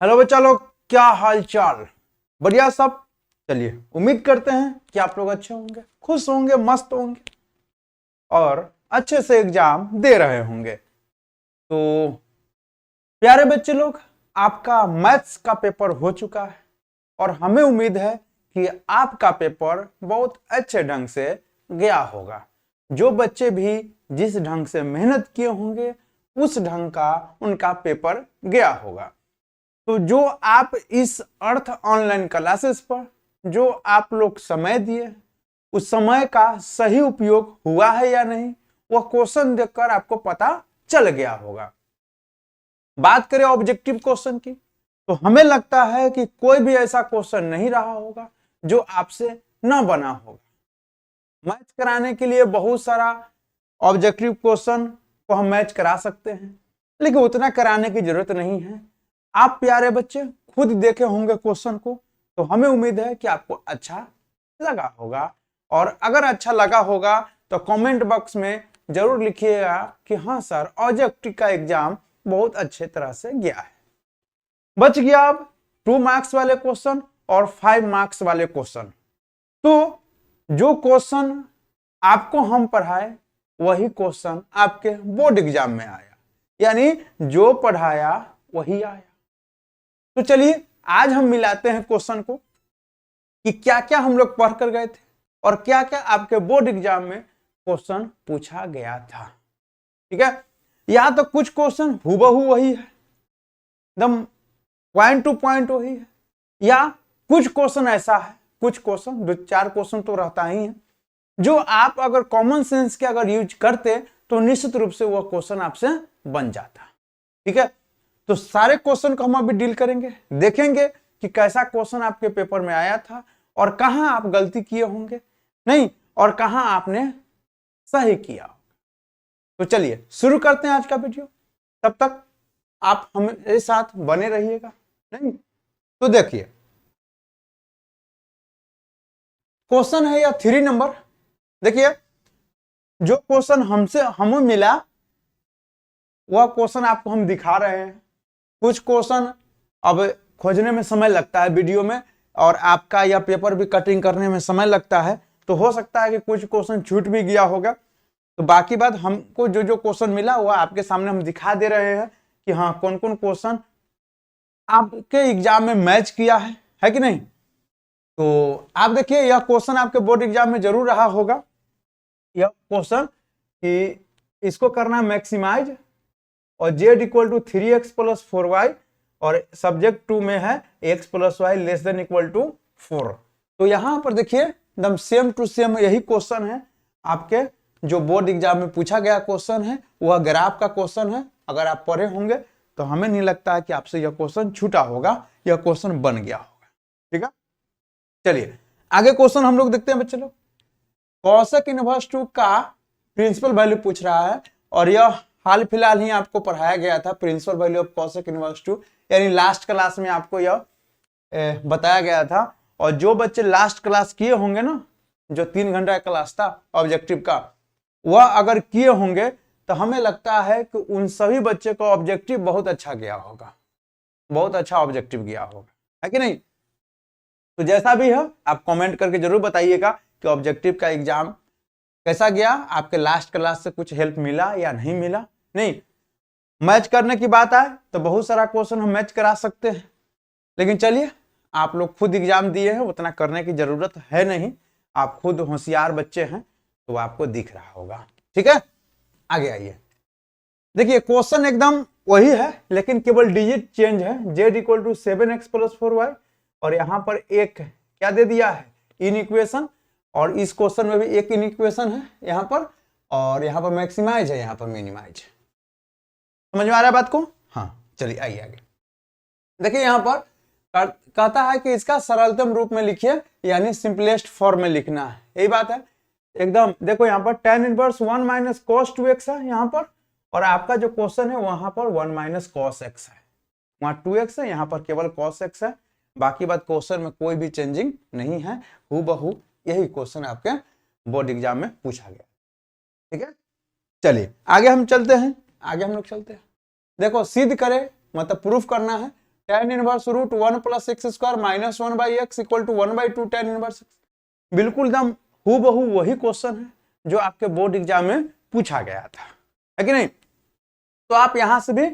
Hello बच्चा लोग, क्या हाल चाल? बढ़िया सब। चलिए, उम्मीद करते हैं कि आप लोग अच्छे होंगे, खुश होंगे, मस्त होंगे और अच्छे से एग्जाम दे रहे होंगे। तो प्यारे बच्चे लोग, आपका मैथ्स का पेपर हो चुका है और हमें उम्मीद है कि आपका पेपर बहुत अच्छे ढंग से गया होगा। जो बच्चे भी जिस ढंग से मेहनत किए होंगे उस ढंग का उनका पेपर गया होगा। तो जो आप इस अर्थ ऑनलाइन क्लासेस पर जो आप लोग समय दिए, उस समय का सही उपयोग हुआ है या नहीं, वह क्वेश्चन देखकर आपको पता चल गया होगा। बात करें ऑब्जेक्टिव क्वेश्चन की, तो हमें लगता है कि कोई भी ऐसा क्वेश्चन नहीं रहा होगा जो आपसे न बना होगा। मैच कराने के लिए बहुत सारा ऑब्जेक्टिव क्वेश्चन को हम मैच करा सकते हैं, लेकिन उतना कराने की जरूरत नहीं है। आप प्यारे बच्चे खुद देखे होंगे क्वेश्चन को, तो हमें उम्मीद है कि आपको अच्छा लगा होगा। और अगर अच्छा लगा होगा तो कमेंट बॉक्स में जरूर लिखिएगा कि हाँ सर, ऑब्जेक्टिव का एग्जाम बहुत अच्छे तरह से गया है। बच गया अब 2 मार्क्स वाले क्वेश्चन और 5 मार्क्स वाले क्वेश्चन। तो जो क्वेश्चन आपको हम पढ़ाए वही क्वेश्चन आपके बोर्ड एग्जाम में आया, यानी जो पढ़ाया वही आया। तो चलिए आज हम मिलाते हैं क्वेश्चन को कि क्या क्या हम लोग पढ़ कर गए थे और क्या क्या आपके बोर्ड एग्जाम में क्वेश्चन पूछा गया था। ठीक है, यहां तो कुछ क्वेश्चन हूबहू वही है, एकदम पॉइंट टू पॉइंट वही है, या कुछ क्वेश्चन ऐसा है, कुछ क्वेश्चन 2-4 क्वेश्चन तो रहता ही है जो आप अगर कॉमन सेंस के अगर यूज करते तो निश्चित रूप से वह क्वेश्चन आपसे बन जाता। ठीक है, तो सारे क्वेश्चन को हम अभी डील करेंगे, देखेंगे कि कैसा क्वेश्चन आपके पेपर में आया था और कहां आप गलती किए होंगे नहीं और कहां आपने सही किया। तो चलिए शुरू करते हैं आज का वीडियो। तब तक आप हमारे साथ बने रहिएगा। नहीं तो देखिए, क्वेश्चन है या 3 नंबर। देखिए, जो क्वेश्चन हमें मिला वह क्वेश्चन आपको हम दिखा रहे हैं। कुछ क्वेश्चन अब खोजने में समय लगता है वीडियो में, और आपका यह पेपर भी कटिंग करने में समय लगता है, तो हो सकता है कि कुछ क्वेश्चन छूट भी गया होगा। तो बाकी बात, हमको जो जो क्वेश्चन मिला वह आपके सामने हम दिखा दे रहे हैं कि हाँ कौन कौन क्वेश्चन आपके एग्जाम में मैच किया है कि नहीं। तो आप देखिए, यह क्वेश्चन आपके बोर्ड एग्जाम में जरूर रहा होगा। यह क्वेश्चन कि इसको करना मैक्सिमाइज और z equal to 3x plus 4y और सब्जेक्ट 2 में है x plus y less than equal to 4। तो यहां पर देखिए एकदम सेम टू सेम यही क्वेश्चन है आपके जो बोर्ड एग्जाम में पूछा गया क्वेश्चन है, वह ग्राफ का क्वेश्चन है। अगर आप पढ़े होंगे तो हमें नहीं लगता है कि आपसे यह क्वेश्चन छूटा होगा, यह क्वेश्चन बन गया होगा। ठीक है, चलिए आगे क्वेश्चन हम लोग देखते हैं बच्चे लोग। कॉसेक इनवर्स 2 का प्रिंसिपल वैल्यू पूछ रहा है और यह हाल फिलहाल ही आपको पढ़ाया गया था, principal value of cosec inverse 2, यानी लास्ट क्लास में आपको यह बताया गया था। और जो बच्चे लास्ट क्लास किए होंगे ना, जो 3 घंटा का क्लास था ऑब्जेक्टिव का, वह अगर किए होंगे तो हमें लगता है कि उन सभी बच्चे को ऑब्जेक्टिव बहुत अच्छा गया होगा, बहुत अच्छा ऑब्जेक्टिव गया होगा, है कि नहीं। तो जैसा भी है आप कमेंट करके जरूर बताइएगा कि ऑब्जेक्टिव का एग्जाम कैसा गया, आपके लास्ट क्लास से कुछ हेल्प मिला या नहीं मिला। नहीं, मैच करने की बात आए तो बहुत सारा क्वेश्चन हम मैच करा सकते हैं, लेकिन चलिए आप लोग खुद एग्जाम दिए हैं, उतना करने की जरूरत है नहीं, आप खुद होशियार बच्चे हैं तो आपको दिख रहा होगा। ठीक है, आगे आइए। देखिए क्वेश्चन एकदम वही है, लेकिन केवल डिजिट चेंज है। z equal to 7x plus 4y और यहां पर एक क्या दे दिया है, इन इक्वेशन, और इस क्वेश्चन में भी एक इन इक्वेशन है यहाँ पर, और यहाँ पर मैक्सिमाइज है, यहाँ पर मिनिमाइज है। समझ में आ रहा है बात को? हाँ चलिए आइए आगे। देखिए यहाँ पर कहता है कि इसका सरलतम रूप में लिखिए, यानी सिंपलेस्ट फॉर्म में लिखना है, यही बात है एकदम। देखो यहाँ पर tan inverse 1 minus cos 2x है यहाँ पर, और आपका जो क्वेश्चन है वहां पर 1 माइनस cos x है, वहां 2x है, यहाँ पर केवल cos x है। बाकी बात क्वेश्चन में कोई भी चेंजिंग नहीं है, हूबहू यही क्वेश्चन आपके बोर्ड एग्जाम में पूछा गया। ठीक है, चलिए आगे हम चलते हैं, आगे हम लोग चलते हैं। देखो सिद्ध करे मतलब प्रूफ करना है, tan inverse root 1 plus x square minus 1 by x equal to 1/2 tan inverse x. बिल्कुल एकदम हूबहू वही क्वेश्चन है जो आपके बोर्ड एग्जाम में पूछा गया था, है कि नहीं। तो आप यहां से भी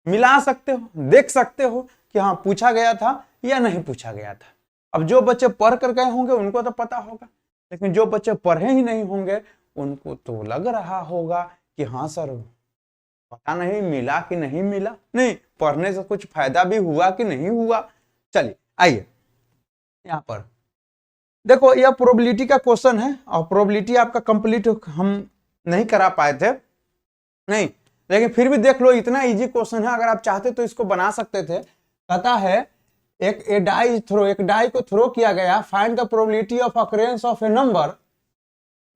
मिला सकते हो, देख सकते हो कि हाँ पूछा गया था या नहीं पूछा गया था। अब जो बच्चे पढ़ कर गए होंगे उनको तो पता होगा, लेकिन जो बच्चे पढ़े ही नहीं होंगे उनको तो लग रहा होगा कि हाँ सर पता नहीं मिला कि नहीं मिला, नहीं पढ़ने से कुछ फायदा भी हुआ कि नहीं हुआ। चलिए आइए यहां पर देखो, यह प्रोबेबिलिटी का क्वेश्चन है और प्रोबेबिलिटी आपका कंप्लीट हम नहीं करा पाए थे, नहीं, लेकिन फिर भी देख लो इतना इजी क्वेश्चन है, अगर आप चाहते तो इसको बना सकते थे। कहता है एक डाई को थ्रो किया गया, find the probability of occurrence of A number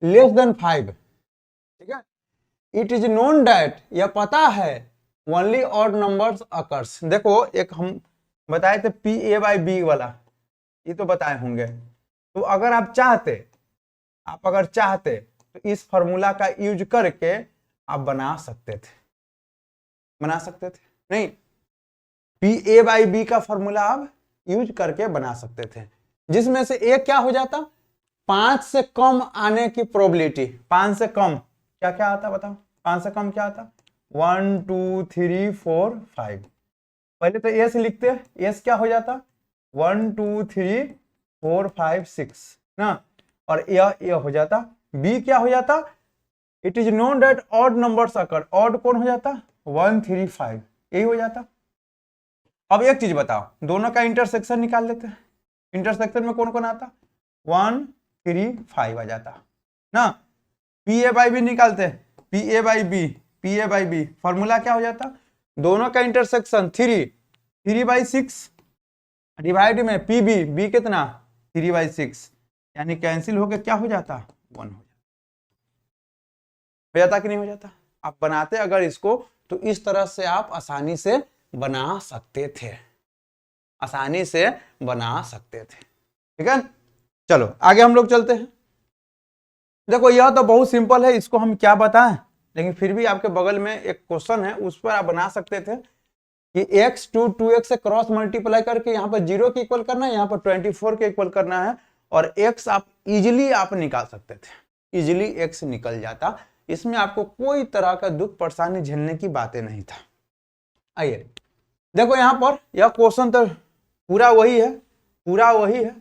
less than 5, ठीक है। इट इज नोन दैट, यह पता है ओनली ऑड नंबर्स अकर्स। देखो एक हम बताए थे PA/B वाला, ये तो बताए होंगे। तो अगर आप चाहते तो इस फॉर्मूला का यूज करके आप बना सकते थे नहीं, PA/B का फॉर्मूला आप यूज करके बना सकते थे, जिसमें से एक क्या हो जाता, 5 से कम आने की प्रोबेबिलिटी। 5 से कम क्या क्या आता बताओ, 5 से कम क्या आता, 1 2 3 4 5। पहले तो एस लिखते हैं, एस क्या हो जाता 1 2 3 4 5 6 ना, और यह हो जाता। बी क्या हो जाता, it is known that odd numbers occur, odd कौन हो जाता 1 3 5, यही हो जाता। अब एक चीज बताओ, दोनों का इंटरसेक्शन निकाल लेते हैं, इंटरसेक्शन में कौन कौन आता 1 3 5 आ जाता ना। PA/B निकालते हैं, PA/B फॉर्मूला क्या हो जाता, दोनों का इंटरसेक्शन 3/6 डिवाइड में B कितना 3/6, यानी कैंसिल होकर क्या हो जाता 1 हो जाता कि नहीं हो जाता। आप बनाते अगर इसको तो इस तरह से आप आसानी से बना सकते थे, ठीक है। चलो आगे हम लोग चलते हैं। देखो यह तो बहुत सिंपल है, इसको हम क्या बताएं, लेकिन फिर भी आपके बगल में एक क्वेश्चन है उस पर आप बना सकते थे कि x 2x से क्रॉस मल्टीप्लाई करके यहाँ पर 0 के इक्वल करना है, यहाँ पर 24 के इक्वल करना है, और x आप इजिली आप निकाल सकते थे, इजिली x निकल जाता, इसमें आपको कोई तरह का दुख परेशानी झेलने की बातें नहीं था। आइए देखो यहाँ पर यह क्वेश्चन तो पूरा वही है,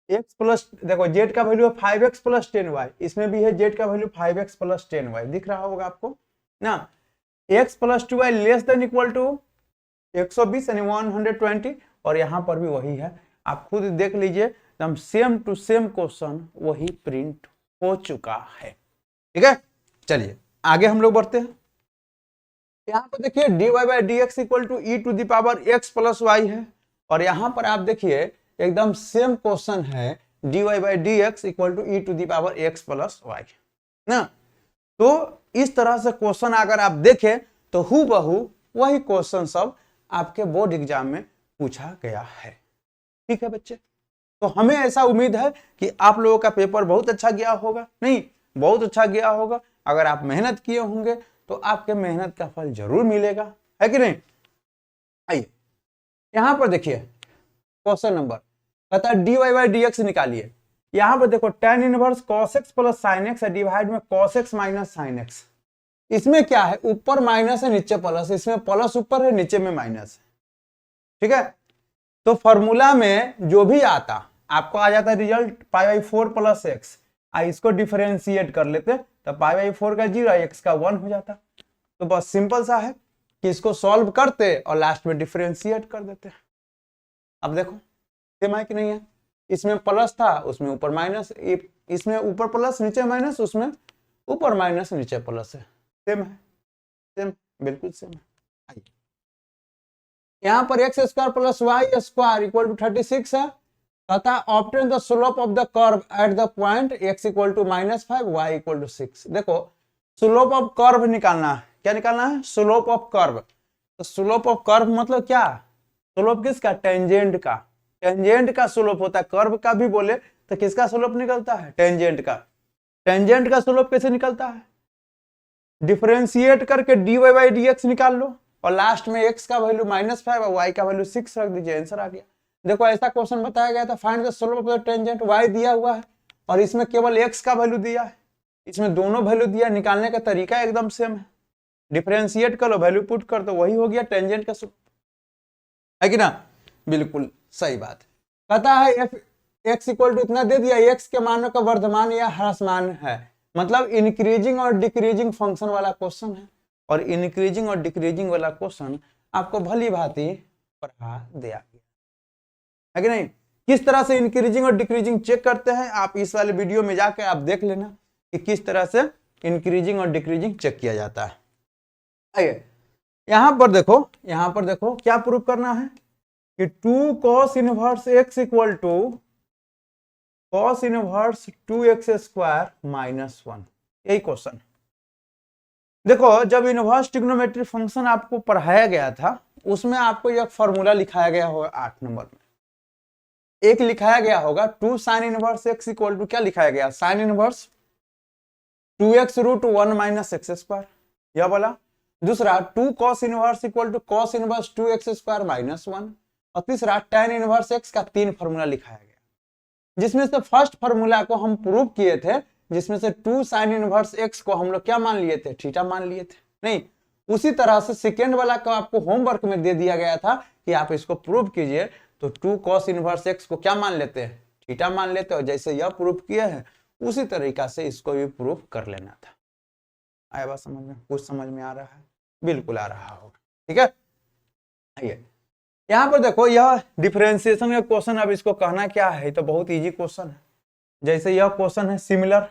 x प्लस, देखो z का वैल्यू है 5x प्लस 10y, इसमें भी है z का वैल्यू 5x प्लस 10y, दिख रहा होगा आपको ना। x plus 2y less than equal to 120 यानी 120, और यहाँ पर भी वही है, आप खुद देख लीजिए एकदम सेम टू सेम क्वेश्चन वही प्रिंट हो चुका है, ठीक है। चलिए आगे हम लोग बढ़ते हैं। यहाँ पर देखिए dy/dx equal to e to the power x plus y है, और यहाँ पर आप देखिए एकदम सेम क्वेश्चन है dy/dx equal to e to the power x plus y ना। तो इस तरह से क्वेश्चन अगर आप देखें तो हूबहू वही क्वेश्चन सब आपके बोर्ड एग्जाम में पूछा गया है, ठीक है बच्चे। तो हमें ऐसा उम्मीद है कि आप लोगों का पेपर बहुत अच्छा गया होगा, नहीं बहुत अच्छा गया होगा। अगर आप मेहनत किए होंगे तो आपके मेहनत का फल जरूर मिलेगा, है कि नहीं। आइए यहां पर देखिए क्वेश्चन नंबर कहता है dy/dx निकालिए। यहां पर देखो tan inverse cos x plus sin x divide में cos x minus sin x। इसमें क्या है, ऊपर माइनस है नीचे प्लस, इसमें प्लस ऊपर है नीचे में माइनस है, ठीक है। तो फॉर्मूला में जो भी आता आपको आ जाता है रिजल्ट π/4 प्लस x, इसको डिफरेंशिएट कर लेते तो π/4 का 0 x का 1 हो जाता। तो बस सिंपल सा है कि इसको सॉल्व करते और लास्ट में डिफरेंशिएट कर देते। अब देखो सेम है कि नहीं है, इसमें प्लस था उसमें ऊपर माइनस, इसमें ऊपर प्लस नीचे माइनस, उसमें ऊपर माइनस नीचे प्लस है, सेम है, सेम बिल्कुल सेम है। यहाँ पर x square plus y square equal to 36 है, तथा obtain the slope of the curve at the point x equal to -5 y equal to 6। देखो स्लोप ऑफ कर्व निकालना है, क्या निकालना है, स्लोप ऑफ कर्व। तो स्लोप ऑफ कर्व मतलब क्या, स्लोप किसका, टेंजेंट का, टेंजेंट का स्लोप होता है, कर्व का भी बोले तो किसका स्लोप निकलता है, टेंजेंट का। टेंजेंट का स्लोप कैसे निकलता है, डिफरेंशिएट करके dy/dx निकाल लो, और लास्ट में x का वैल्यू -5 और y का वैल्यू 6 रख दीजिए, आंसर आ गया। देखो ऐसा क्वेश्चन बताया गया था, find the slope of the tangent, y दिया हुआ है और इसमें केवल x का वैल्यू दिया है, इसमें दोनों वैल्यू दिया, निकालने का तरीका एकदम सेम है, डिफरेंशिएट कर लो, वैल्यू पुट कर दो, वही हो गया टेंजेंट का स्लोप, है कि ना, बिल्कुल सही बात। कहता है एफ एक्स इक्वल टू इतना दे दिया, एक्स के मानों का वर्धमान या ह्रासमान है, मतलब इंक्रीजिंग और डिक्रीजिंग फंक्शन वाला क्वेश्चन है, और इंक्रीजिंग और डिक्रीजिंग वाला क्वेश्चन आपको भली भांति पढ़ा दिया गया है कि नहीं। किस तरह से इंक्रीजिंग और डिक्रीजिंग चेक करते हैं आप इस वाले वीडियो में जाकर आप देख लेना कि किस तरह से इंक्रीजिंग और डिक्रीजिंग चेक किया जाता है। आइए यहां पर देखो क्या प्रूव करना है कि 2 cos inverse x equal to cos inverse 2x square -1, यही क्वेश्चन। देखो जब इनवर्स ट्रिग्नोमेट्री फंक्शन आपको पढ़ाया गया था उसमें आपको यह फॉर्मूला लिखाया गया होगा 8 नंबर में, एक लिखाया गया होगा 2 sin inverse x equal to क्या लिखाया गया, sin inverse 2x root 1 minus x square, यह बोला। दूसरा 2 cos inverse equal to cos inverse 2x square -1, और तीसरा tan इनवर्स x का 3 फॉर्मूला लिखाया गया, जिसमें से फर्स्ट फॉर्मूला को हम प्रूव किए थे, जिसमें से 2 sin इनवर्स x को हम लोग क्या मान लिए थे, थीटा मान लिए थे, नहीं। उसी तरह से सेकेंड वाला को आपको होमवर्क में दे दिया गया था कि आप इसको प्रूव कीजिए, तो 2 cos इनवर्स x को क्या मान लेते हैं, थीटा मान लेते हैं, और जैसे यह प्रूव किए हैं उसी तरीका से इसको भी प्रूव कर लेना था। आया बात समझ में, कुछ समझ में आ रहा है, बिल्कुल आ रहा होगा, ठीक है। आइए यहां पर देखो यह डिफरेंशिएशन का क्वेश्चन, अब इसको कहना क्या है, तो बहुत इजी क्वेश्चन है। जैसे यह क्वेश्चन है सिमिलर,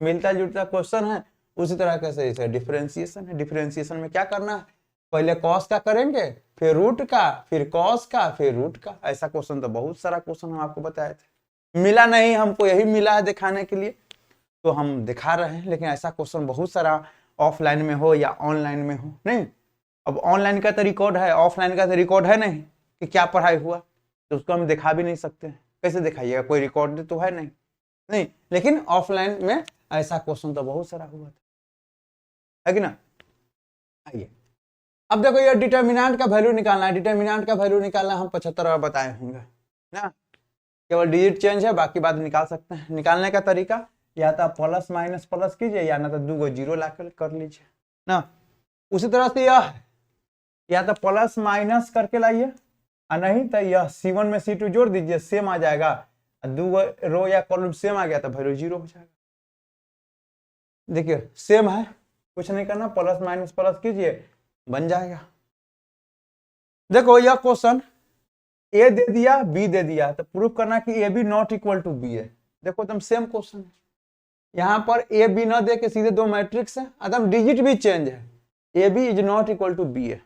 मिलता जुलता क्वेश्चन है, उसी तरह कैसे इसे डिफरेंशिएशन है। डिफरेंशिएशन में क्या करना है, पहले कॉस का करेंगे, फिर रूट का, फिर कॉस का, फिर रूट का। ऐसा क्वेश्चन तो बहुत सारा क्वेश्चन हम आपको बताए थे, मिला नहीं, हमको यही मिला है दिखाने के लिए, तो हम दिखा रहे हैं। लेकिन ऐसा क्वेश्चन बहुत सारा ऑफलाइन में हो या ऑनलाइन में हो, नहीं। अब ऑनलाइन का तो रिकॉर्ड है, ऑफलाइन का तो रिकॉर्ड है नहीं कि क्या पढ़ाई हुआ, तो उसको हम दिखा भी नहीं सकते, कैसे दिखाइएगा, कोई रिकॉर्ड तो है नहीं, नहीं। लेकिन ऑफलाइन में ऐसा क्वेश्चन तो बहुत सारा हुआ था, है कि ना। आइए अब देखो ये डिटर्मिनेंट का वैल्यू निकालना है, डिटर्मिनेंट का वैल्यू निकालना हम 75 बार बताए होंगे ना, केवल डिजिट चेंज है, बाकी बात निकाल सकते हैं। निकालने का तरीका या तो प्लस माइनस प्लस कीजिए, या ना तो 2 जीरो ला कर लीजिए ना। उसी तरह से यह या तो प्लस माइनस करके लाइए, और नहीं तो यह C1 में C2 जोड़ दीजिए, सेम आ जाएगा, 2 रो या कॉलम सेम आ गया तो वैल्यू 0 हो जाएगा। देखिए सेम है, कुछ नहीं करना, प्लस माइनस प्लस कीजिए, बन जाएगा। देखो यह क्वेश्चन ए दे दिया बी दे दिया, तो प्रूफ करना कि A B not equal to B है। देखो एकदम सेम क्वेश्चन है, यहाँ पर ए बी ना दे के सीधे 2 मैट्रिक्स है, एकदम डिजिट भी चेंज है, A B is not equal to B है।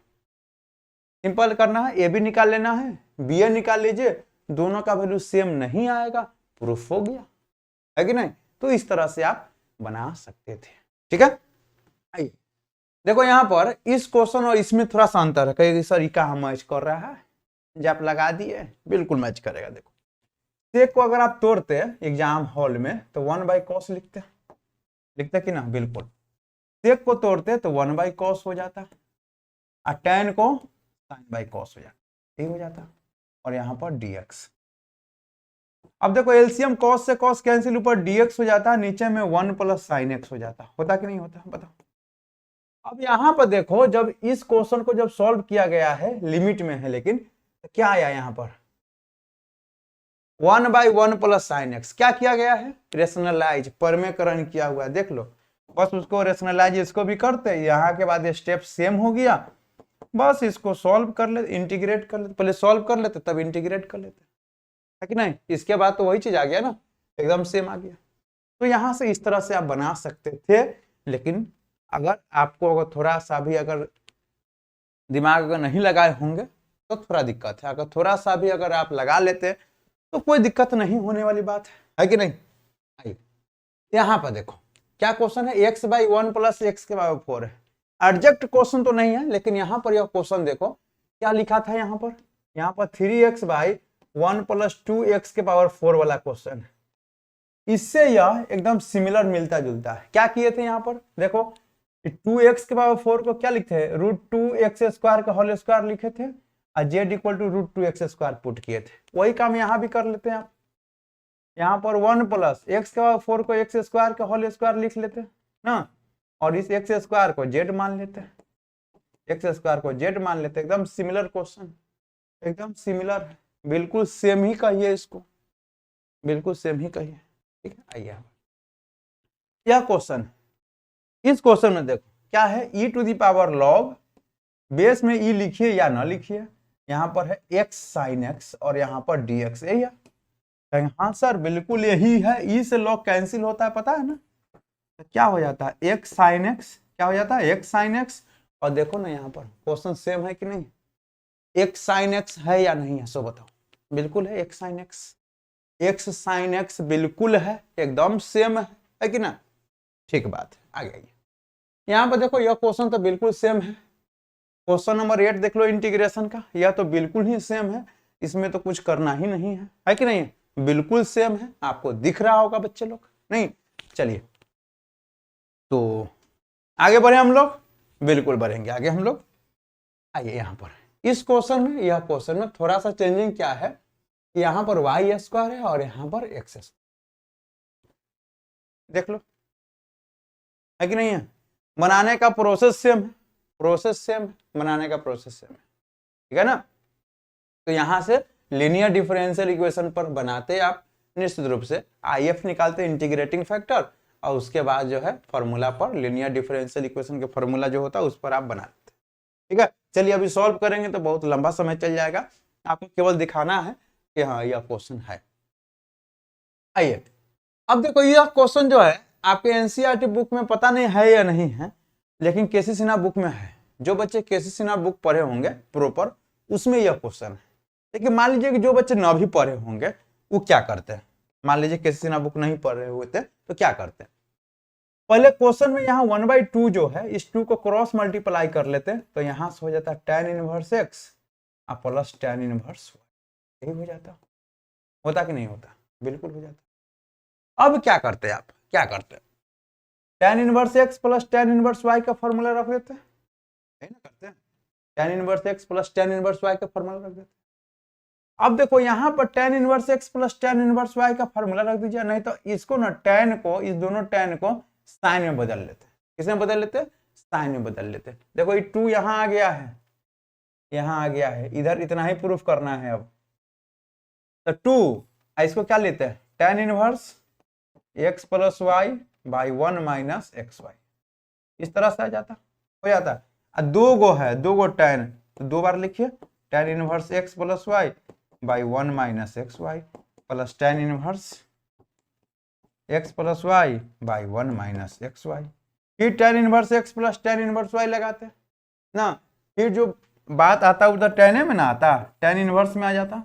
सिंपल करना है, ए बी निकाल लेना है, बी ए निकाल लीजिए, दोनों का वैल्यू सेम नहीं आएगा, प्रूफ हो गया, है कि नहीं। तो इस तरह से आप बना सकते थे, ठीक है। आइए देखो यहाँ पर इस क्वेश्चन और इसमें थोड़ा सा अंतर है, कई सर ये कहाँ मैच कर रहा है, जब आप लगा दिए बिल्कुल मैच करेगा। देखो सेक को अगर आप तोड़ते हैं एग्जाम हॉल में तो 1/cos लिखते कि ना, बिल्कुल। सेक को तोड़ते तो 1/cos हो जाता, और tan को sin/cos हो जाता, यही हो जाता, और यहाँ पर dx। अब देखो एलसीएम cos से cos कैंसिल, ऊपर dx हो जाता है, नीचे में 1 + sin x हो जाता, होता कि नहीं होता, बताओ। अब यहाँ पर देखो जब इस क्वेश्चन को जब सॉल्व किया गया है, लिमिट में है, लेकिन तो क्या आया यहाँ पर 1/1 + sin x, क्या किया गया है, रेशनलाइज, परमेकरण किया हुआ है, देख लो। बस उसको रेशनलाइज इसको भी करते, यहाँ के बाद स्टेप सेम हो गया, बस इसको सॉल्व कर लेते, इंटीग्रेट कर लेते, पहले सॉल्व कर लेते तब इंटीग्रेट कर लेते, है कि नहीं। इसके बाद तो वही चीज आ गया ना, एकदम सेम आ गया। तो यहाँ से इस तरह से आप बना सकते थे, लेकिन अगर आपको अगर थोड़ा सा भी अगर दिमाग अगर नहीं लगाए होंगे तो थोड़ा दिक्कत है, अगर थोड़ा सा भी अगर आप लगा लेते तो कोई दिक्कत नहीं होने वाली बात है कि नहीं। आइए यहाँ पर देखो क्या क्वेश्चन है, x/1 + x/4 है। एग्जैक्ट क्वेश्चन तो नहीं है, लेकिन यहाँ पर यह क्वेश्चन देखो क्या लिखा था, यहाँ पर 3x/1 + 2x/4 वाला क्वेश्चन है। इससे यह एकदम सिमिलर मिलता जुलता है। क्या किए थे यहाँ पर देखो, 2x के पावर 4 को क्या लिखते हैं, √2x² का होल स्क्वायर लिखे थे और z equal to √2x² put किए थे। वही काम यहाँ भी कर लेते हैं आप। यहाँ पर 1 प्लस x के पावर 4 को x² का होल स्क्वायर लिख लेते हैं ना, और इस x² को z मान लेते हैं, x² को z मान लेते हैं। एकदम सिमिलर क्वेश्चन, एकदम सिमिलर है, बिल्कुल सेम ही कहिए इसको, बिल्कुल सेम ही कहिए। ठीक है, आइए यह क्वेश्चन, इस क्वेश्चन में देखो क्या है, e to the power log, base में e लिखिए या ना लिखिए, यहाँ पर है x sin x और यहाँ पर dx, यही है। हाँ सर बिल्कुल यही है, e से log कैंसिल होता है पता है ना, तो क्या हो जाता है x sin x, क्या हो जाता है x sin x, और देखो ना यहाँ पर क्वेश्चन सेम है कि नहीं, x sin x है या नहीं है, सो बताओ। बिल्कुल है x sin x, x sin x बिल्कुल है, एकदम सेम है कि ना। ठीक बात है, आगे आइए। यहाँ पर देखो यह क्वेश्चन तो बिल्कुल सेम है, क्वेश्चन नंबर 8 देख लो इंटीग्रेशन का, यह तो बिल्कुल ही सेम है, इसमें तो कुछ करना ही नहीं है कि नहीं, बिल्कुल सेम है, आपको दिख रहा होगा बच्चे लोग, नहीं। चलिए तो आगे बढ़े हम लोग, बिल्कुल बढ़ेंगे आगे हम लोग। आइए यहाँ पर इस क्वेश्चन में, यह क्वेश्चन में थोड़ा सा चेंजिंग क्या है, यहाँ पर y² है और यहाँ पर x², देख लो है कि नहीं है। बनाने का प्रोसेस सेम है, प्रोसेस सेम है, बनाने का प्रोसेस सेम है, ठीक है ना। तो यहां से लीनियर डिफरेंशियल इक्वेशन पर बनाते आप निश्चित रूप से IF निकालते इंटीग्रेटिंग फैक्टर, और उसके बाद जो है फॉर्मूला पर, लीनियर डिफरेंशियल इक्वेशन के फॉर्मूला जो होता है उस पर आप बनाते, ठीक है। चलिए अभी सॉल्व करेंगे तो बहुत लंबा समय चल जाएगा, आपको केवल दिखाना है कि हाँ यह क्वेश्चन है। आइए अब देखो यह क्वेश्चन जो है आपके एनसीईआरटी बुक में पता नहीं है या नहीं है, लेकिन केसी सिन्हा बुक में है। जो बच्चे केसी सिन्हा बुक पढ़े होंगे प्रॉपर, उसमें यह क्वेश्चन है। लेकिन मान लीजिए कि जो बच्चे न भी पढ़े होंगे वो क्या करते हैं, मान लीजिए केसी सिन्हा बुक नहीं पढ़ रहे हुए थे तो क्या करते हैं, पहले क्वेश्चन में यहाँ 1/2 जो है, इस 2 को क्रॉस मल्टीप्लाई कर लेते हैं, तो यहाँ से हो जाता है tan inverse x plus tan inverse y, यही हो जाता, होता कि नहीं होता, बिल्कुल हो जाता। अब क्या करते हैं आप, क्या करते हैं, tan inverse x plus tan inverse y का फॉर्मूला रख देते हैं, है ना, करते हैं tan inverse x plus tan inverse y का फॉर्मूला रख देते हैं। अब देखो यहाँ पर tan inverse x plus tan inverse y का फॉर्मूला रख दीजिए, नहीं तो इसको ना tan को, इस दोनों tan को साइन में बदल लेते, किसमें बदल लेते, साइन में बदल लेते। देखो ये 2 यहाँ आ गया है, यहाँ आ गया है, इधर इतना ही प्रूफ करना है। अब तो 2 इसको क्या लेते हैं, tan inverse x plus y by 1 minus x y, इस तरह से आ जाता, हो जाता है। 2 गो है, 2 गो tan, तो 2 बार लिखिए tan inverse x plus y by 1 minus x y plus tan inverse x plus y by 1 minus x y. फिर tan inverse x plus tan inverse y लगाते ना, फिर जो बात आता उधर tan में ना आता, tan इनवर्स में आ जाता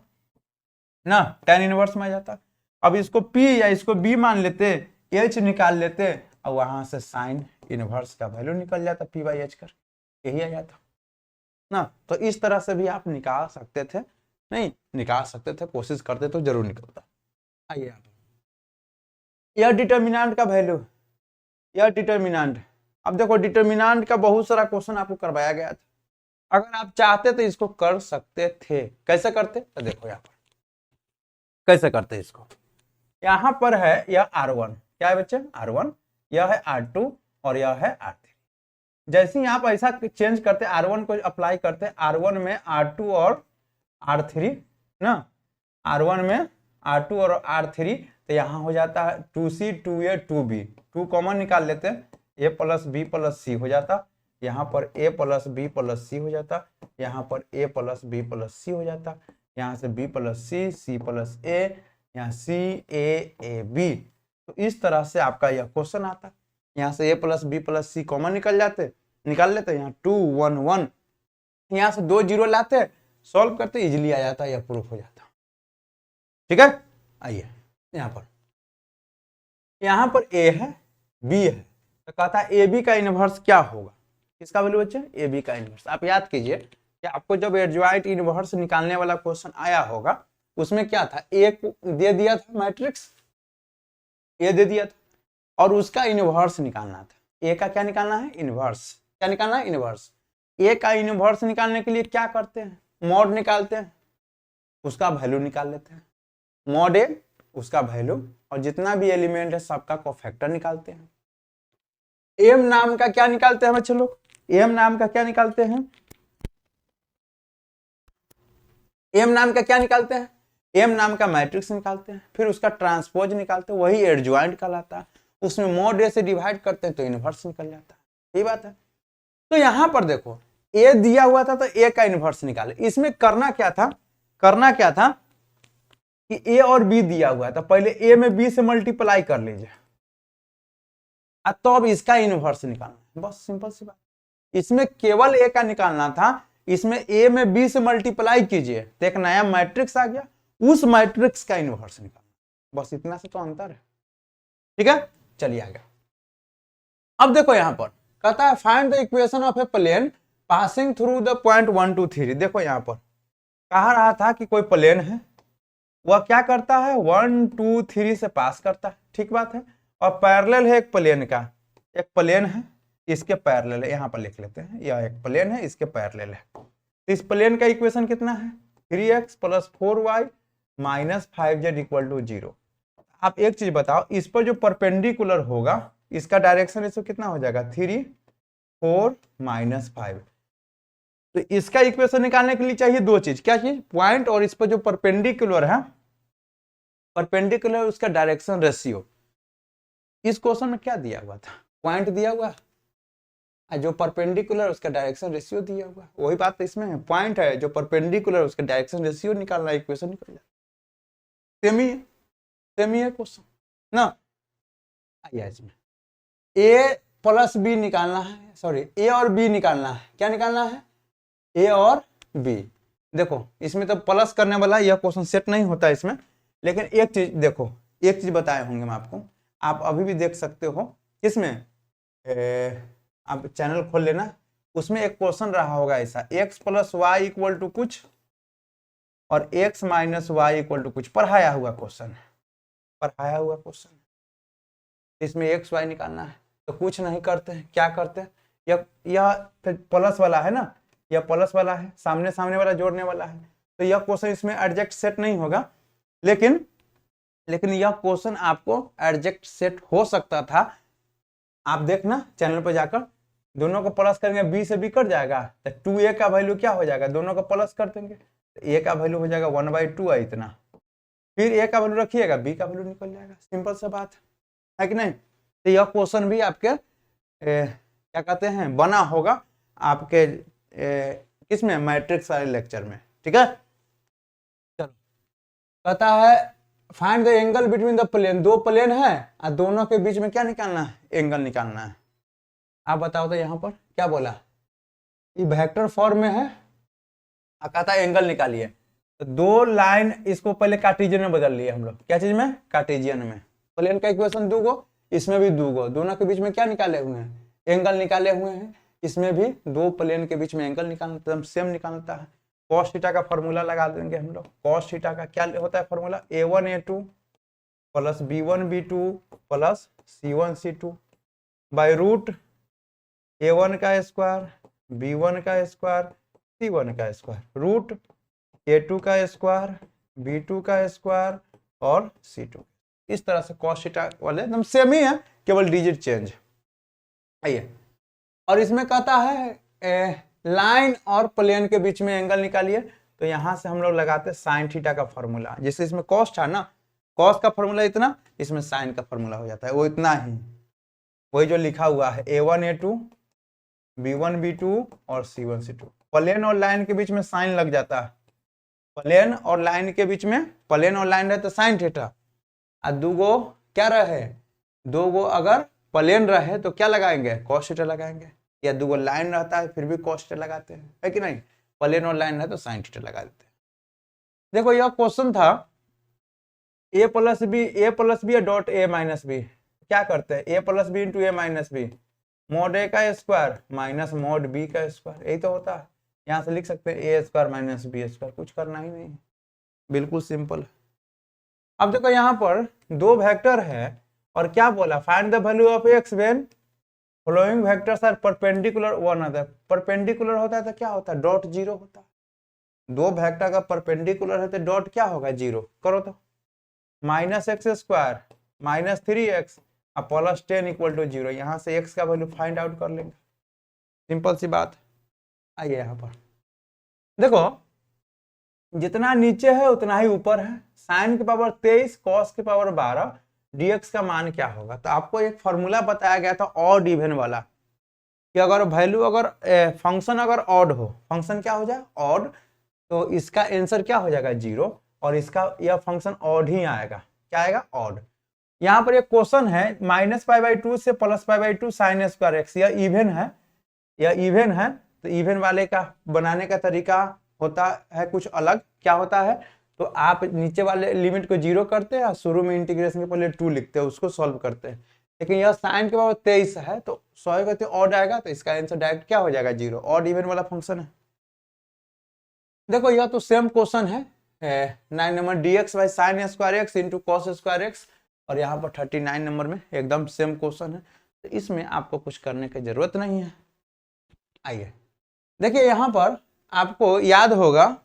ना, tan इनवर्स में आ जाता। अब इसको P या इसको B मान लेते, H निकाल लेते, और वहां से साइन इनवर्स का वैल्यू निकल जाता P/H कर, यही आ जाता ना। तो इस तरह से भी आप निकाल सकते थे, नहीं निकाल सकते थे, कोशिश करते तो जरूर निकलता। आइए आप, यह डिटर्मिनेंट का वैल्यू, यह डिटर्मिनेंट। अब देखो डिटर्मिनेंट का बहुत सारा क्वेश्चन आपको करवाया गया था, अगर आप चाहते तो इसको कर सकते थे। कैसे करते, तो देखो यहाँ पर कैसे करते इसको। यहाँ पर है यह R1, क्या है बच्चे, R1, यह है R2 और यह है R3। जैसे ही आप ऐसा चेंज करते, R1 को अप्लाई करते, R1 में R2 और R3 ना, R1 में R2 और R3, तो यहाँ हो जाता है 2C 2A 2B, 2 कॉमन निकाल लेते हैं, A plus B plus C हो जाता, यहाँ पर A plus B plus C हो जाता, यहाँ पर A plus B plus C हो जाता, यहाँ से B plus C, C plus A, यहाँ C A A B। तो इस तरह से आपका यह क्वेश्चन आता, यहाँ से A plus B plus C common निकाल लेते, यहाँ 2 1 1, यहाँ से 2 0 लाते, सॉल्व करते, इजीली आ जाता, यह प्रूफ हो जाता। ठीक है, आइए यहाँ पर A है B है, तो कहता है AB का इनवर्स क्या होगा, किसका वैल्यू बच्चे, AB का इनवर्स। आप याद कीजिए कि आपको जब एडजॉइंट इनवर्स निकालने वाला क्वेश्चन आया होगा, उसमें क्या था, A को दे दिया था मैट्रिक्स, A दे दिया था और उसका इनवर्स निकालना था। ए का क्या निकालना है, इनवर्स। क्या निकालना है, इनवर्स। ए का इनवर्स निकालने के लिए क्या करते हैं, मॉड निकालते हैं, उसका वैल्यू निकाल लेते हैं, मॉड ए उसका वैल्यू, और जितना भी एलिमेंट है सबका कोफैक्टर निकालते हैं। एम नाम का क्या निकालते हैं बच्चे लोग, एम नाम का क्या निकालते हैं, एम नाम का क्या निकालते हैं, एम नाम का मैट्रिक्स निकालते हैं, फिर उसका ट्रांसपोज निकालते हैं, वही एडजॉइंट कहलाता है। उसमें मॉड ए से डिवाइड करते हैं तो इनवर्स निकल जाता है। यही बात है। तो यहां पर देखो ए दिया हुआ था तो ए का इनवर्स निकाले। इसमें करना क्या था, करना क्या था कि ए और बी दिया हुआ है तो पहले ए में बी से मल्टीप्लाई कर लीजिए, तो अब इसका इनवर्स निकालना, बस सिंपल सी बात। इसमें केवल ए का निकालना था, इसमें ए में बी से मल्टीप्लाई कीजिए तो एक नया मैट्रिक्स आ गया, उस मैट्रिक्स का इनवर्स निकालना, बस इतना से तो अंतर है। ठीक है, चलिए आगे। अब देखो यहां पर कहता है find the equation of a plane passing through the point 1 2 3। देखो यहां पर कहा रहा था कि कोई प्लेन है, वह क्या करता है 1 2 3 से पास करता है, ठीक बात है, और पैरेलल है एक प्लेन का, एक प्लेन है इसके पैरेलल है, यहां पर लिख लेते हैं, यह एक प्लेन है इसके पैरेलल है। तो इस प्लेन का इक्वेशन कितना है, 3x + 4y - 5z = 0। आप एक चीज बताओ, इस पर जो परपेंडिकुलर होगा इसका डायरेक्शन इसको कितना हो जाएगा, 3 4 - 5। तो इसका इक्वेशन निकालने के लिए चाहिए दो चीज, क्या चीज, पॉइंट और इस पर जो परपेंडिकुलर है, परपेंडिकुलर उसका डायरेक्शन रेशियो। इस क्वेश्चन में क्या दिया हुआ था, पॉइंट दिया हुआ, जो परपेंडिकुलर उसका डायरेक्शन रेशियो दिया हुआ, वही बात तो इसमें है, पॉइंट है जो परपेंडिकुलर उसका डायरेक्शन रेशियो निकालना, इक्वेशन निकल जाए। सेम ही है क्वेश्चन ना। इसमें ए प्लस बी निकालना है, सॉरी ए और बी निकालना है, क्या निकालना है, ए और बी। देखो इसमें तो प्लस करने वाला यह क्वेश्चन सेट नहीं होता इसमें, लेकिन एक चीज देखो, एक चीज बताए होंगे मैं आपको, आप अभी भी देख सकते हो इसमें, आप चैनल खोल लेना, उसमें एक क्वेश्चन रहा होगा ऐसा, x + y = कुछ और x - y = कुछ, पढ़ाया हुआ क्वेश्चन, पढ़ाया हुआ क्वेश्चन, इसमें x y निकालना है। तो कुछ नहीं करते हैं, क्या करते हैं, यह प्लस वाला है ना, यह प्लस वाला है, सामने सामने वाला जोड़ने वाला है, तो यह क्वेश्चन इसमें एडजेक्ट सेट नहीं होगा, लेकिन यह क्वेश्चन आपको एडजेक्ट सेट हो सकता था। आप देखना चैनल पर जाकर, दोनों को प्लस करेंगे बी से बी कट जाएगा, तो 2a का वैल्यू क्या हो जाएगा, दोनों को प्लस कर देंगे तो a का वैल्यू हो जाएगा 1/2 है इतना, फिर a का वैल्यू रखिएगा b का वैल्यू निकल जाएगा, सिंपल सा बात है कि नहीं। तो यह क्वेश्चन भी आपके क्या कहते हैं बना होगा आपके किसमें, मैट्रिक्स वाले लेक्चर में। ठीक है, चलो कहता है find the angle between the plane, दो प्लेन है और दोनों के बीच में क्या निकालना है, एंगल निकालना है। आप बताओ तो यहाँ पर क्या बोला, ये वेक्टर फॉर्म में है, कहता है एंगल निकालिए, तो दो लाइन, इसको पहले कार्टेशियन में बदल लिए हम लोग, क्या चीज में, कार्टेशियन में। प्लेन का इक्वेशन दूगो, इसमें भी दूगो, दोनों के बीच में क्या निकाले हुए हैं, एंगल निकाले हुए हैं, इसमें भी दो प्लेन के बीच में एंगल निकालना, सेम निकालता है। cos थीटा का फॉर्मूला लगा देंगे हम लोग, cos थीटा का क्या होता है formula, a1 a2 + b1 b2 + c1 c2 by root a1 का स्क्वायर b1 का स्क्वायर c1 का स्क्वायर रूट a2 का स्क्वायर b2 का स्क्वायर और c2। इस तरह से cos थीटा वाले एकदम सेम ही है, केवल डिजिट चेंज। आइए, और इसमें कहता है लाइन और प्लेन के बीच में एंगल निकालिए, तो यहां से हम लोग लगाते साइन थीटा का फॉर्मूला, जैसे इसमें कॉस था ना, कॉस का फॉर्मूला इतना, इसमें साइन का फॉर्मूला हो जाता है वो इतना ही, वही जो लिखा हुआ है a1 a2 b1 b2 और c1 c2। प्लेन और लाइन के बीच में साइन लग जाता है, प्लेन और लाइन के बीच में, प्लेन और लाइन रहे तो साइन थीटा, और दूगो क्या रहे, दो गो अगर प्लेन रहे तो क्या लगाएंगे, कॉस थीटा लगाएंगे, या दूगो लाइन रहता है फिर भी कॉस थीटा लगाते हैं, है कि नहीं, प्लेन और लाइन है तो साइन थीटा लगा देते हैं। देखो यह क्वेश्चन था a + b dot a - b, क्या करते हैं a + b × a - b, mod a का स्क्वायर माइनस mod b का स्क्वायर, यही तो होता है। यहाँ से लिख सकते हैं a² - b², कुछ करना ही नहीं, बिल्कुल सिंपल। अब देखो यहाँ पर दो वेक्टर है और क्या बोला, find the value of x when following vectors are perpendicular one other. Perpendicular होता है तो क्या होता है, डॉट जीरो होता है। दो वेक्टर का परपेंडिकुलर है तो डॉट क्या होगा, जीरो। करो तो, -x² -3x plus 10 equal to 0। यहां से x का वैल्यू फाइंड आउट कर लेंगे, सिंपल सी बात। आइए यहां पर देखो, जितना नीचे है उतना ही ऊपर है। साइन की पावर 23 कॉस की पावर 12 dx का मान क्या होगा। तो आपको एक फॉर्मूला बताया गया था ऑड इवन वाला, कि अगर वैल्यू अगर फंक्शन अगर ऑड हो, फंक्शन क्या हो जाए ऑड, तो इसका आंसर क्या हो जाएगा 0, और इसका यह फंक्शन ऑड ही आएगा। क्या आएगा, ऑड। यहाँ पर एक क्वेश्चन है -π/2 से +π/2 sin स्क्वायर x, यह इवन है, यह इवन है। तो इवन वाले का बनाने का तरीका होता है कुछ अलग। क्या होता है, तो आप नीचे वाले लिमिट को 0 करते हैं और शुरू में इंटीग्रेशन के पहले 2 लिखते हैं, उसको सॉल्व करते हैं। लेकिन यह साइन के पावर 23 है तो 100 करते ऑड आएगा, तो इसका आंसर डायरेक्ट क्या हो जाएगा 0। ऑड इवन वाला फंक्शन है। देखो यह तो सेम क्वेश्चन है 9 number dx by sine square x into cos square x, और यहाँ पर 39 नंबर में एकदम सेम क्वेश्चन है। तो इसमें आपको कुछ करने की जरूरत नहीं है। आइए देखिए, यहाँ पर आपको याद होगा,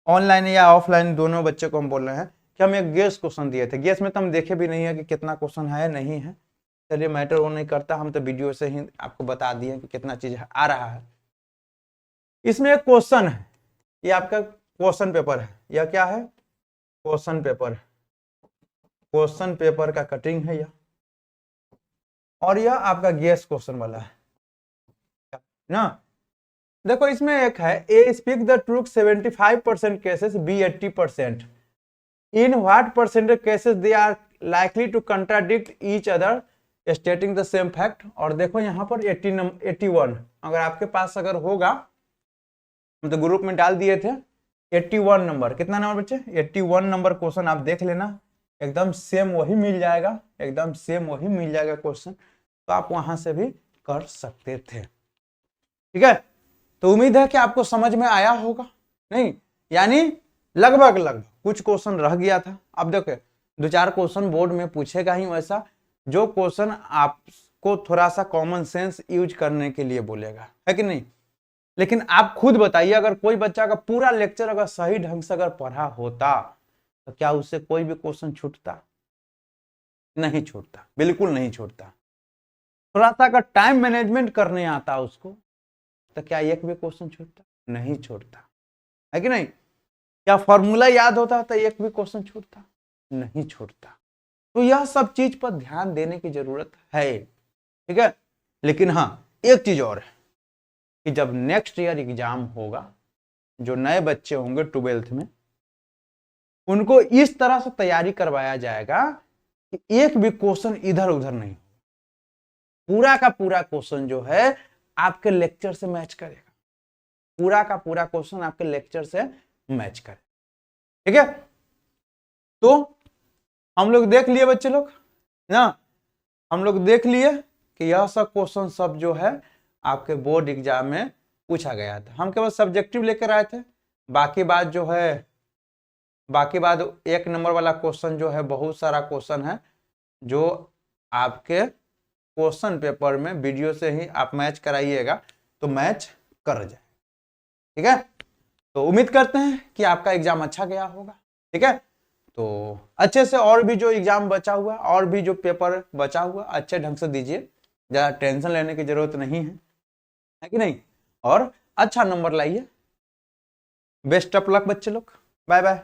ऑनलाइन या ऑफलाइन दोनों बच्चे को हम बोल रहे हैं कि हम एक गेस क्वेश्चन दिए थे। गेस में तो हम देखे भी नहीं है कि कितना क्वेश्चन है नहीं है, चलिए मैटर वो नहीं करता, हम तो वीडियो से ही आपको बता दिए कि कितना चीज आ रहा है। इसमें एक क्वेश्चन है, ये आपका क्वेश्चन पेपर है। यह क्या है, क्वेश्चन पेपर। क्वेश्चन पेपर का कटिंग है यह, और यह आपका गेस क्वेश्चन वाला है ना। देखो इसमें एक है A speak the truth 75% cases, B 80%। In what percentage cases they are likely to contradict each other stating the same fact. और देखो यहाँ पर 81, अगर आपके पास अगर होगा, हम तो ग्रुप में डाल दिए थे 81 नंबर। कितना नंबर बच्चे, 81 नंबर क्वेश्चन आप देख लेना, एकदम सेम वही मिल जाएगा, एकदम सेम वही मिल जाएगा क्वेश्चन। तो आप वहां से भी कर सकते थे, ठीक है। तो उम्मीद है कि आपको समझ में आया होगा, नहीं यानी लगभग कुछ क्वेश्चन रह गया था। अब देखो 2-4 क्वेश्चन बोर्ड में पूछेगा ही वैसा, जो क्वेश्चन आपको थोड़ा सा कॉमन सेंस यूज करने के लिए बोलेगा, है कि नहीं। लेकिन आप खुद बताइए, अगर कोई बच्चा का पूरा लेक्चर अगर सही ढंग से अगर पढ़ा होता तो क्या उससे कोई भी क्वेश्चन छूटता, नहीं छूटता, बिल्कुल नहीं छूटता। थोड़ा सा अगर टाइम मैनेजमेंट करने आता उसको तो क्या एक भी क्वेश्चन छूटता, नहीं छूटता, है कि नहीं। क्या फॉर्मूला याद होता तो एक भी क्वेश्चन छूटता, नहीं छूटता। तो यह सब चीज पर ध्यान देने की जरूरत है, ठीक है। लेकिन हाँ एक चीज और है कि जब नेक्स्ट ईयर एग्जाम होगा, जो नए बच्चे होंगे 12th में, उनको इस तरह से तैयारी करवाया जाएगा कि एक भी क्वेश्चन इधर उधर नहीं, पूरा का पूरा क्वेश्चन जो है आपके लेक्चर से मैच करेगा, पूरा का पूरा क्वेश्चन आपके लेक्चर से मैच करे, ठीक है। तो हम लोग देख लिए बच्चे लोग ना, हम लोग देख लिए कि यह सब क्वेश्चन सब जो है आपके बोर्ड एग्जाम में पूछा गया था। हम केवल सब्जेक्टिव लेकर आए थे, बाकी बात जो है, बाकी बात 1 नंबर वाला क्वेश्चन जो है, बहुत सारा क्वेश्चन है जो आपके क्वेश्चन पेपर में वीडियो से ही आप मैच कराइएगा तो मैच कर जाए, ठीक है। तो उम्मीद करते हैं कि आपका एग्जाम अच्छा गया होगा, ठीक है। तो अच्छे से और भी जो एग्जाम बचा हुआ, और भी जो पेपर बचा हुआ अच्छे ढंग से दीजिए, ज़्यादा टेंशन लेने की जरूरत नहीं है कि नहीं, और अच्छा नंबर लाइए। बेस्ट ऑफ लक बच्चे लोग, बाय बाय।